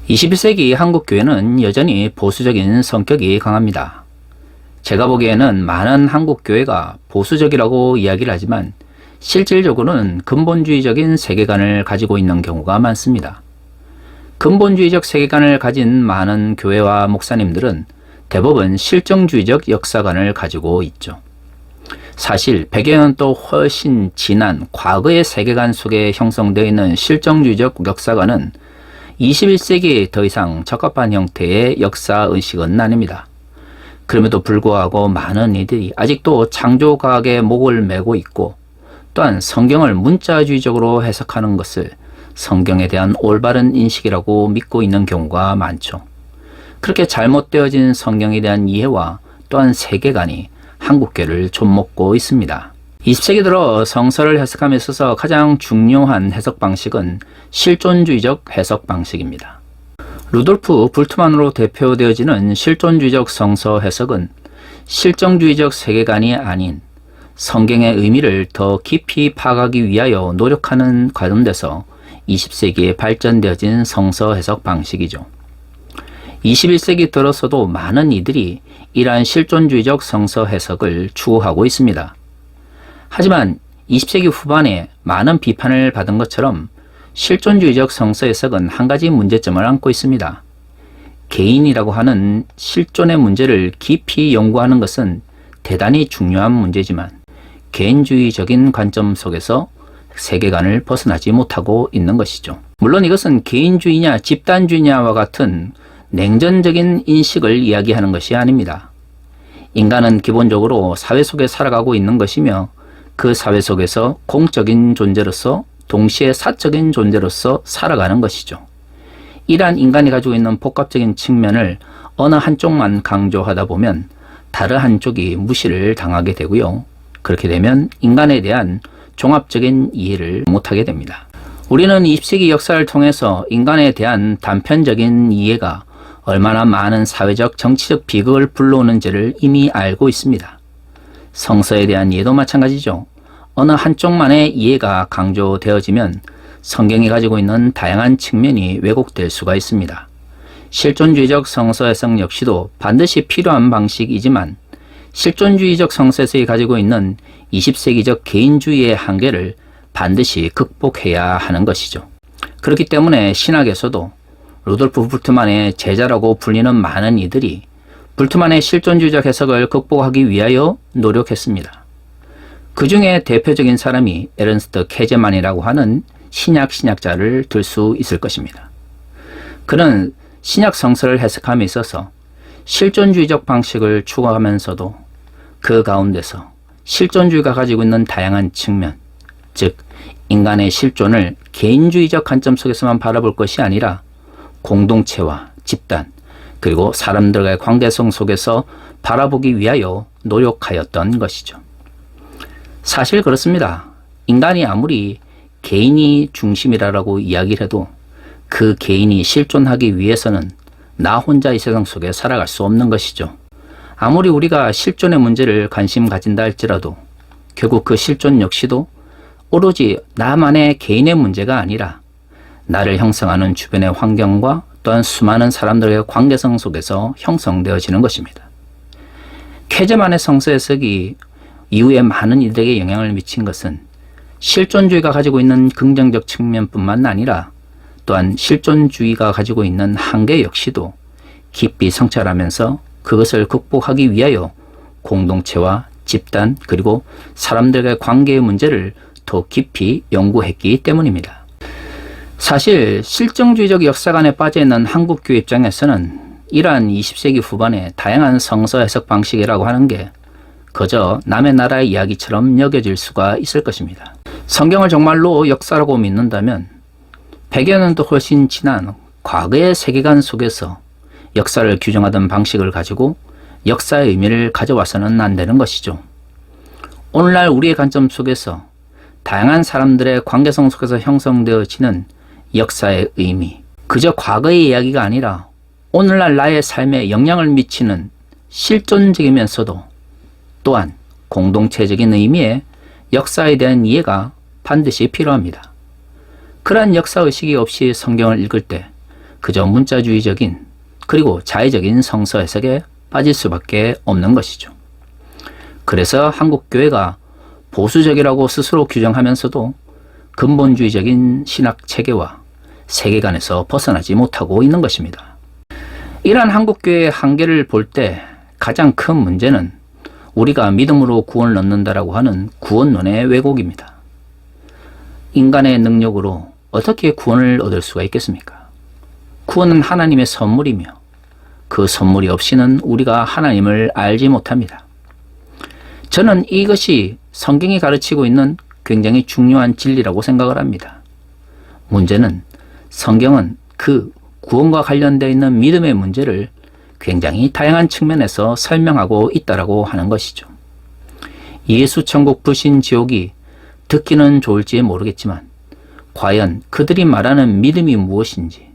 21세기 한국 교회는 여전히 보수적인 성격이 강합니다. 제가 보기에는 많은 한국 교회가 보수적이라고 이야기를 하지만 실질적으로는 근본주의적인 세계관을 가지고 있는 경우가 많습니다. 근본주의적 세계관을 가진 많은 교회와 목사님들은 대부분 실정주의적 역사관을 가지고 있죠. 사실 100여 년 또 훨씬 지난 과거의 세계관 속에 형성되어 있는 실정주의적 역사관은 21세기에 더 이상 적합한 형태의 역사의식은 아닙니다. 그럼에도 불구하고 많은 이들이 아직도 창조과학의 목을 메고 있고 또한 성경을 문자주의적으로 해석하는 것을 성경에 대한 올바른 인식이라고 믿고 있는 경우가 많죠. 그렇게 잘못되어진 성경에 대한 이해와 또한 세계관이 한국교회를 좀먹고 있습니다. 20세기 들어 성서를 해석함에 있어서 가장 중요한 해석 방식은 실존주의적 해석 방식입니다. 루돌프 불트만으로 대표되어지는 실존주의적 성서 해석은 실정주의적 세계관이 아닌 성경의 의미를 더 깊이 파악하기 위하여 노력하는 가운데서 20세기에 발전되어진 성서 해석 방식이죠. 21세기 들어서도 많은 이들이 이러한 실존주의적 성서 해석을 추구하고 있습니다. 하지만 20세기 후반에 많은 비판을 받은 것처럼 실존주의적 성서 해석은 한 가지 문제점을 안고 있습니다. 개인이라고 하는 실존의 문제를 깊이 연구하는 것은 대단히 중요한 문제지만 개인주의적인 관점 속에서 세계관을 벗어나지 못하고 있는 것이죠. 물론 이것은 개인주의냐 집단주의냐와 같은 냉전적인 인식을 이야기하는 것이 아닙니다. 인간은 기본적으로 사회 속에 살아가고 있는 것이며 그 사회 속에서 공적인 존재로서 동시에 사적인 존재로서 살아가는 것이죠. 이러한 인간이 가지고 있는 복합적인 측면을 어느 한쪽만 강조하다 보면 다른 한쪽이 무시를 당하게 되고요. 그렇게 되면 인간에 대한 종합적인 이해를 못하게 됩니다. 우리는 20세기 역사를 통해서 인간에 대한 단편적인 이해가 얼마나 많은 사회적, 정치적 비극을 불러오는지를 이미 알고 있습니다. 성서에 대한 이해도 마찬가지죠. 어느 한쪽만의 이해가 강조되어지면 성경이 가지고 있는 다양한 측면이 왜곡될 수가 있습니다. 실존주의적 성서 해석 역시도 반드시 필요한 방식이지만 실존주의적 성서 해석이 가지고 있는 20세기적 개인주의의 한계를 반드시 극복해야 하는 것이죠. 그렇기 때문에 신학에서도 루돌프 불트만의 제자라고 불리는 많은 이들이 불트만의 실존주의적 해석을 극복하기 위하여 노력했습니다. 그 중에 대표적인 사람이 에른스트 케제만이라고 하는 신약자를 들 수 있을 것입니다. 그는 신약 성서를 해석함에 있어서 실존주의적 방식을 추구하면서도 그 가운데서 실존주의가 가지고 있는 다양한 측면, 즉 인간의 실존을 개인주의적 관점 속에서만 바라볼 것이 아니라 공동체와 집단, 그리고 사람들과의 관계성 속에서 바라보기 위하여 노력하였던 것이죠. 사실 그렇습니다. 인간이 아무리 개인이 중심이라고 이야기를 해도 그 개인이 실존하기 위해서는 나 혼자 이 세상 속에 살아갈 수 없는 것이죠. 아무리 우리가 실존의 문제를 관심 가진다 할지라도 결국 그 실존 역시도 오로지 나만의 개인의 문제가 아니라 나를 형성하는 주변의 환경과 또한 수많은 사람들의 관계성 속에서 형성되어지는 것입니다. 케제만의 성서 해석이 이후에 많은 이들에게 영향을 미친 것은 실존주의가 가지고 있는 긍정적 측면뿐만 아니라 또한 실존주의가 가지고 있는 한계 역시도 깊이 성찰하면서 그것을 극복하기 위하여 공동체와 집단 그리고 사람들과의 관계의 문제를 더 깊이 연구했기 때문입니다. 사실 실정주의적 역사관에 빠져있는 한국교회 입장에서는 이러한 20세기 후반의 다양한 성서 해석 방식이라고 하는 게 그저 남의 나라의 이야기처럼 여겨질 수가 있을 것입니다. 성경을 정말로 역사라고 믿는다면 100여 년도 훨씬 지난 과거의 세계관 속에서 역사를 규정하던 방식을 가지고 역사의 의미를 가져와서는 안 되는 것이죠. 오늘날 우리의 관점 속에서 다양한 사람들의 관계성 속에서 형성되어지는 역사의 의미, 그저 과거의 이야기가 아니라 오늘날 나의 삶에 영향을 미치는 실존적이면서도 또한 공동체적인 의미의 역사에 대한 이해가 반드시 필요합니다. 그러한 역사의식이 없이 성경을 읽을 때 그저 문자주의적인 그리고 자의적인 성서 해석에 빠질 수밖에 없는 것이죠. 그래서 한국교회가 보수적이라고 스스로 규정하면서도 근본주의적인 신학 체계와 세계관에서 벗어나지 못하고 있는 것입니다. 이러한 한국교회의 한계를 볼 때 가장 큰 문제는 우리가 믿음으로 구원을 얻는다라고 하는 구원론의 왜곡입니다. 인간의 능력으로 어떻게 구원을 얻을 수가 있겠습니까? 구원은 하나님의 선물이며 그 선물이 없이는 우리가 하나님을 알지 못합니다. 저는 이것이 성경이 가르치고 있는 굉장히 중요한 진리라고 생각을 합니다. 문제는 성경은 그 구원과 관련되어 있는 믿음의 문제를 굉장히 다양한 측면에서 설명하고 있다라고 하는 것이죠. 예수 천국 불신 지옥이 듣기는 좋을지 모르겠지만 과연 그들이 말하는 믿음이 무엇인지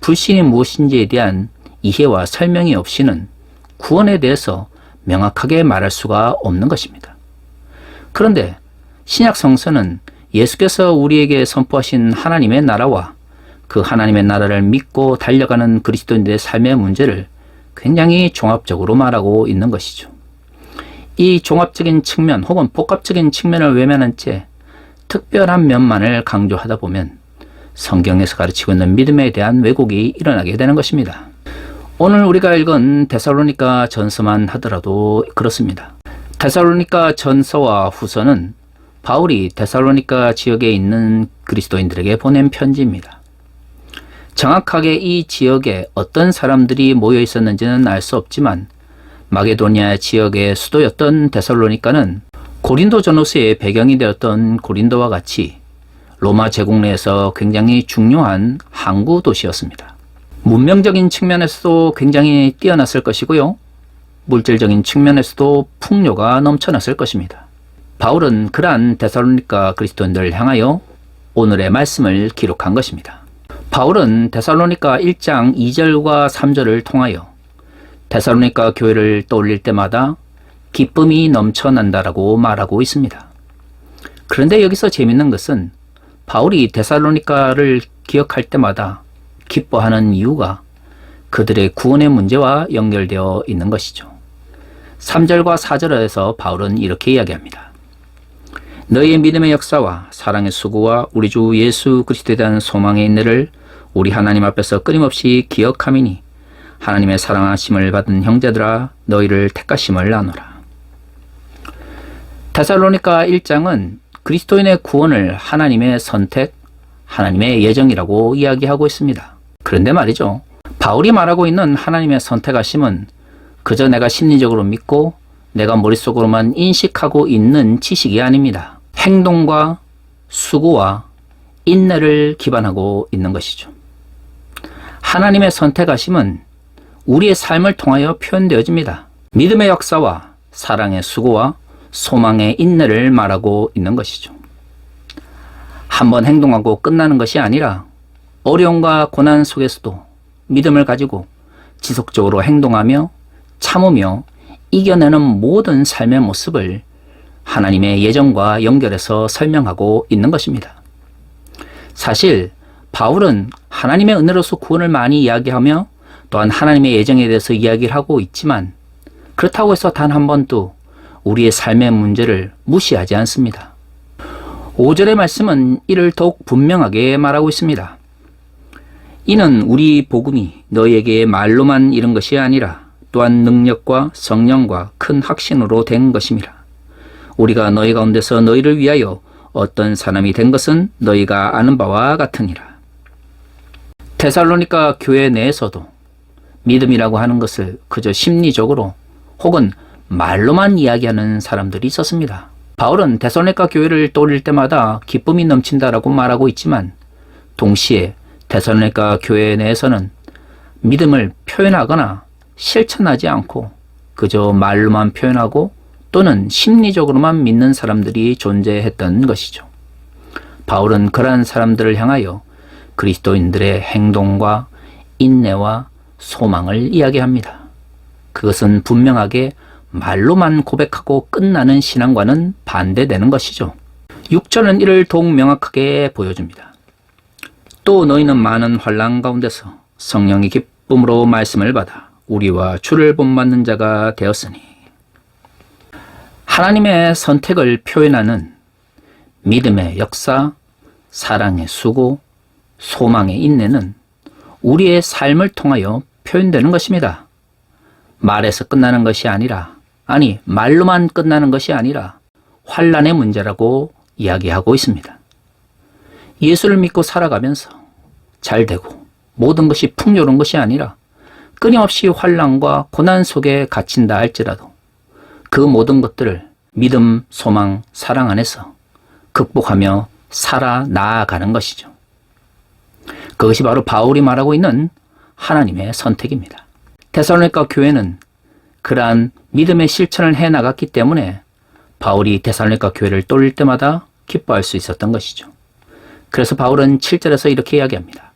불신이 무엇인지에 대한 이해와 설명이 없이는 구원에 대해서 명확하게 말할 수가 없는 것입니다. 그런데 신약 성서는 예수께서 우리에게 선포하신 하나님의 나라와 그 하나님의 나라를 믿고 달려가는 그리스도인들의 삶의 문제를 굉장히 종합적으로 말하고 있는 것이죠. 이 종합적인 측면 혹은 복합적인 측면을 외면한 채 특별한 면만을 강조하다 보면 성경에서 가르치고 있는 믿음에 대한 왜곡이 일어나게 되는 것입니다. 오늘 우리가 읽은 데살로니가 전서만 하더라도 그렇습니다. 데살로니가 전서와 후서는 바울이 데살로니가 지역에 있는 그리스도인들에게 보낸 편지입니다. 정확하게 이 지역에 어떤 사람들이 모여 있었는지는 알 수 없지만 마게도니아 지역의 수도였던 데살로니가는 고린도 전후서의 배경이 되었던 고린도와 같이 로마 제국 내에서 굉장히 중요한 항구 도시였습니다. 문명적인 측면에서도 굉장히 뛰어났을 것이고요. 물질적인 측면에서도 풍요가 넘쳐났을 것입니다. 바울은 그러한 데살로니가 그리스도인들을 향하여 오늘의 말씀을 기록한 것입니다. 바울은 데살로니가 1장 2절과 3절을 통하여 데살로니가 교회를 떠올릴 때마다 기쁨이 넘쳐난다라고 말하고 있습니다. 그런데 여기서 재밌는 것은 바울이 데살로니가를 기억할 때마다 기뻐하는 이유가 그들의 구원의 문제와 연결되어 있는 것이죠. 3절과 4절에서 바울은 이렇게 이야기합니다. 너희의 믿음의 역사와 사랑의 수고와 우리 주 예수 그리스도에 대한 소망의 인내를 우리 하나님 앞에서 끊임없이 기억함이니 하나님의 사랑하심을 받은 형제들아 너희를 택하심을 나누라. 데살로니가 1장은 그리스도인의 구원을 하나님의 선택, 하나님의 예정이라고 이야기하고 있습니다. 그런데 말이죠. 바울이 말하고 있는 하나님의 선택하심은 그저 내가 심리적으로 믿고 내가 머릿속으로만 인식하고 있는 지식이 아닙니다. 행동과 수고와 인내를 기반하고 있는 것이죠. 하나님의 선택하심은 우리의 삶을 통하여 표현되어집니다. 믿음의 역사와 사랑의 수고와 소망의 인내를 말하고 있는 것이죠. 한번 행동하고 끝나는 것이 아니라 어려움과 고난 속에서도 믿음을 가지고 지속적으로 행동하며 참으며 이겨내는 모든 삶의 모습을 하나님의 예정과 연결해서 설명하고 있는 것입니다. 사실 바울은 하나님의 은혜로서 구원을 많이 이야기하며 또한 하나님의 예정에 대해서 이야기를 하고 있지만 그렇다고 해서 단 한 번도 우리의 삶의 문제를 무시하지 않습니다. 5절의 말씀은 이를 더욱 분명하게 말하고 있습니다. 이는 우리 복음이 너희에게 말로만 이른 것이 아니라 또한 능력과 성령과 큰 확신으로 된 것임이라. 우리가 너희 가운데서 너희를 위하여 어떤 사람이 된 것은 너희가 아는 바와 같으니라. 데살로니가 교회 내에서도 믿음이라고 하는 것을 그저 심리적으로 혹은 말로만 이야기하는 사람들이 있었습니다. 바울은 데살로니가 교회를 떠올릴 때마다 기쁨이 넘친다라고 말하고 있지만 동시에 데살로니가 교회 내에서는 믿음을 표현하거나 실천하지 않고 그저 말로만 표현하고 또는 심리적으로만 믿는 사람들이 존재했던 것이죠. 바울은 그러한 사람들을 향하여 그리스도인들의 행동과 인내와 소망을 이야기합니다. 그것은 분명하게 말로만 고백하고 끝나는 신앙과는 반대되는 것이죠. 6절은 이를 더욱 명확하게 보여줍니다. 또 너희는 많은 환난 가운데서 성령의 기쁨으로 말씀을 받아 우리와 주를 본받는 자가 되었으니 하나님의 선택을 표현하는 믿음의 역사, 사랑의 수고, 소망의 인내는 우리의 삶을 통하여 표현되는 것입니다. 말에서 끝나는 것이 아니라, 말로만 끝나는 것이 아니라 환난의 문제라고 이야기하고 있습니다. 예수를 믿고 살아가면서 잘 되고 모든 것이 풍요로운 것이 아니라 끊임없이 환난과 고난 속에 갇힌다 할지라도 그 모든 것들을 믿음, 소망, 사랑 안에서 극복하며 살아 나아가는 것이죠. 그것이 바로 바울이 말하고 있는 하나님의 선택입니다. 데살로니가 교회는 그러한 믿음의 실천을 해나갔기 때문에 바울이 데살로니가 교회를 떠올릴 때마다 기뻐할 수 있었던 것이죠. 그래서 바울은 7절에서 이렇게 이야기합니다.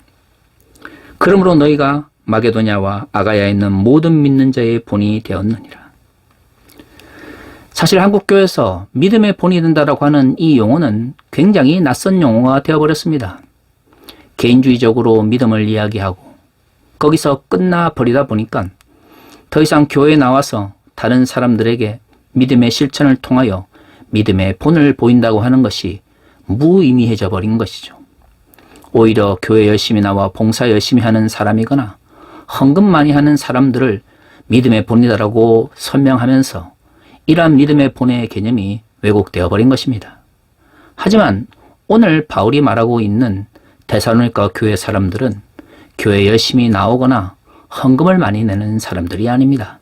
그러므로 너희가 마게도냐와 아가야에 있는 모든 믿는 자의 본이 되었느니라. 사실 한국교회에서 믿음의 본이 된다라고 하는 이 용어는 굉장히 낯선 용어가 되어버렸습니다. 개인주의적으로 믿음을 이야기하고 거기서 끝나버리다 보니까 더 이상 교회에 나와서 다른 사람들에게 믿음의 실천을 통하여 믿음의 본을 보인다고 하는 것이 무의미해져 버린 것이죠. 오히려 교회 열심히 나와 봉사 열심히 하는 사람이거나 헌금 많이 하는 사람들을 믿음의 본이다라고 설명하면서 이러한 믿음의 본의 개념이 왜곡되어 버린 것입니다. 하지만 오늘 바울이 말하고 있는 데살로니가 교회 사람들은 교회 열심히 나오거나 헌금을 많이 내는 사람들이 아닙니다.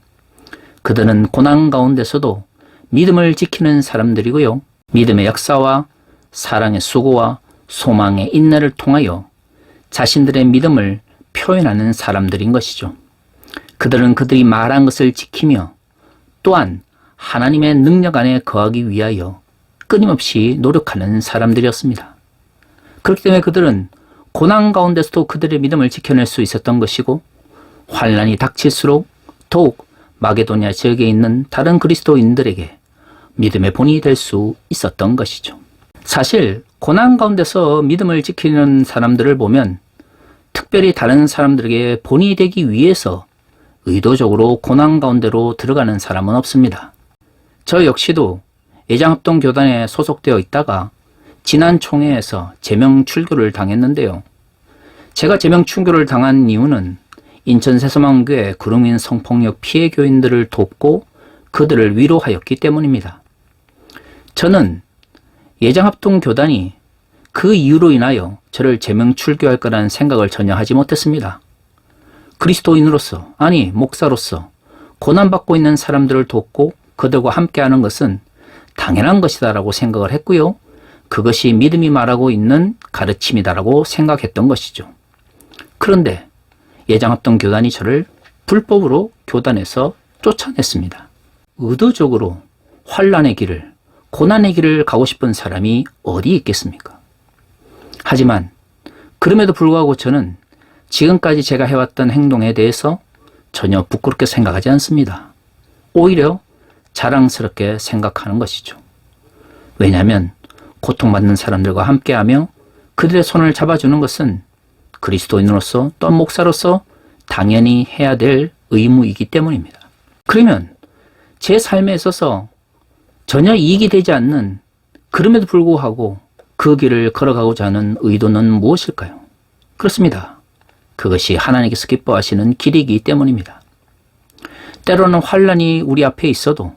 그들은 고난 가운데서도 믿음을 지키는 사람들이고요. 믿음의 역사와 사랑의 수고와 소망의 인내를 통하여 자신들의 믿음을 표현하는 사람들인 것이죠. 그들은 그들이 말한 것을 지키며 또한 하나님의 능력 안에 거하기 위하여 끊임없이 노력하는 사람들이었습니다. 그렇기 때문에 그들은 고난 가운데서도 그들의 믿음을 지켜낼 수 있었던 것이고 환난이 닥칠수록 더욱 마게도냐 지역에 있는 다른 그리스도인들에게 믿음의 본이 될 수 있었던 것이죠. 사실 고난 가운데서 믿음을 지키는 사람들을 보면 특별히 다른 사람들에게 본이 되기 위해서 의도적으로 고난 가운데로 들어가는 사람은 없습니다. 저 역시도 예장합동교단에 소속되어 있다가 지난 총회에서 제명 출교를 당했는데요. 제가 제명 출교를 당한 이유는 인천 새소망교회 구름인 성폭력 피해 교인들을 돕고 그들을 위로하였기 때문입니다. 저는 예장합동교단이 그 이유로 인하여 저를 제명 출교할 거라는 생각을 전혀 하지 못했습니다. 그리스도인으로서, 목사로서 고난받고 있는 사람들을 돕고 그들과 함께하는 것은 당연한 것이다라고 생각을 했고요. 그것이 믿음이 말하고 있는 가르침이다라고 생각했던 것이죠. 그런데 예장합동 교단이 저를 불법으로 교단에서 쫓아냈습니다. 의도적으로 환난의 길을, 고난의 길을 가고 싶은 사람이 어디 있겠습니까? 하지만 그럼에도 불구하고 저는 지금까지 제가 해왔던 행동에 대해서 전혀 부끄럽게 생각하지 않습니다. 오히려 자랑스럽게 생각하는 것이죠. 왜냐하면 고통받는 사람들과 함께하며 그들의 손을 잡아주는 것은 그리스도인으로서 또한 목사로서 당연히 해야 될 의무이기 때문입니다. 그러면 제 삶에 있어서 전혀 이익이 되지 않는, 그럼에도 불구하고 그 길을 걸어가고자 하는 의도는 무엇일까요? 그렇습니다. 그것이 하나님께서 기뻐하시는 길이기 때문입니다. 때로는 환난이 우리 앞에 있어도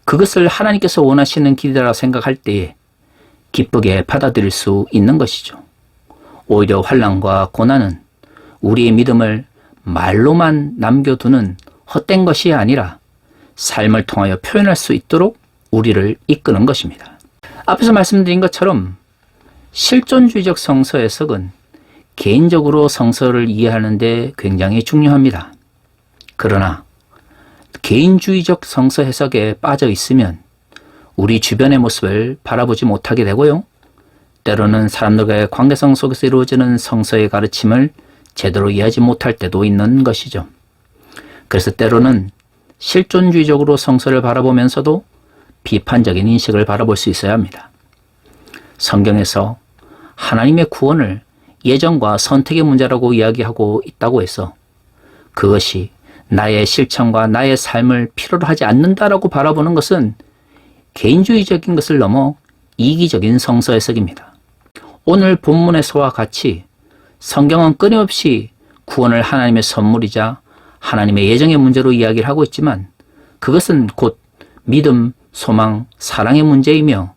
그것을 하나님께서 원하시는 길이라 생각할 때에 기쁘게 받아들일 수 있는 것이죠. 오히려 환난과 고난은 우리의 믿음을 말로만 남겨두는 헛된 것이 아니라 삶을 통하여 표현할 수 있도록 우리를 이끄는 것입니다. 앞에서 말씀드린 것처럼 실존주의적 성서 해석은 개인적으로 성서를 이해하는 데 굉장히 중요합니다. 그러나 개인주의적 성서 해석에 빠져 있으면 우리 주변의 모습을 바라보지 못하게 되고요. 때로는 사람들과의 관계성 속에서 이루어지는 성서의 가르침을 제대로 이해하지 못할 때도 있는 것이죠. 그래서 때로는 실존주의적으로 성서를 바라보면서도 비판적인 인식을 바라볼 수 있어야 합니다. 성경에서 하나님의 구원을 예정과 선택의 문제라고 이야기하고 있다고 해서 그것이 나의 실천과 나의 삶을 필요로 하지 않는다라고 바라보는 것은 개인주의적인 것을 넘어 이기적인 성서 해석입니다. 오늘 본문에서와 같이 성경은 끊임없이 구원을 하나님의 선물이자 하나님의 예정의 문제로 이야기를 하고 있지만 그것은 곧 믿음, 소망, 사랑의 문제이며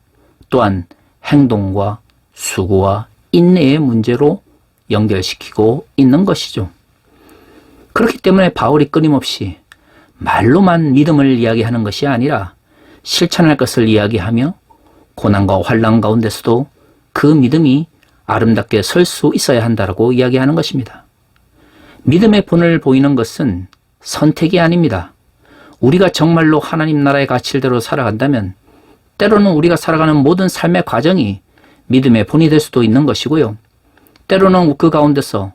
또한 행동과 수고와 인내의 문제로 연결시키고 있는 것이죠. 그렇기 때문에 바울이 끊임없이 말로만 믿음을 이야기하는 것이 아니라 실천할 것을 이야기하며 고난과 환난 가운데서도 그 믿음이 아름답게 설 수 있어야 한다고 이야기하는 것입니다. 믿음의 본을 보이는 것은 선택이 아닙니다. 우리가 정말로 하나님 나라의 가치대로 살아간다면 때로는 우리가 살아가는 모든 삶의 과정이 믿음의 본이 될 수도 있는 것이고요. 때로는 그 가운데서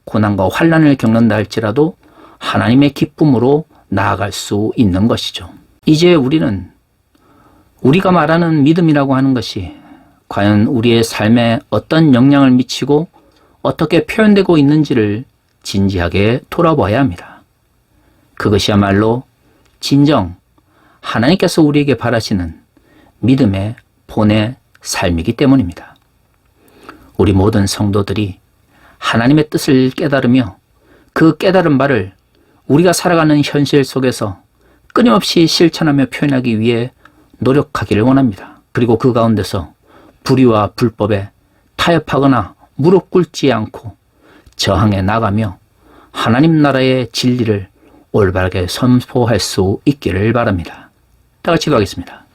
고난과 환난을 겪는다 할지라도 하나님의 기쁨으로 나아갈 수 있는 것이죠. 이제 우리는 우리가 말하는 믿음이라고 하는 것이 과연 우리의 삶에 어떤 영향을 미치고 어떻게 표현되고 있는지를 진지하게 돌아봐야 합니다. 그것이야말로 진정 하나님께서 우리에게 바라시는 믿음의 본의 삶이기 때문입니다. 우리 모든 성도들이 하나님의 뜻을 깨달으며 그 깨달은 바를 우리가 살아가는 현실 속에서 끊임없이 실천하며 표현하기 위해 노력하기를 원합니다. 그리고 그 가운데서 불의와 불법에 타협하거나 무릎 꿇지 않고 저항해 나가며 하나님 나라의 진리를 올바르게 선포할 수 있기를 바랍니다. 다 같이 기도하겠습니다.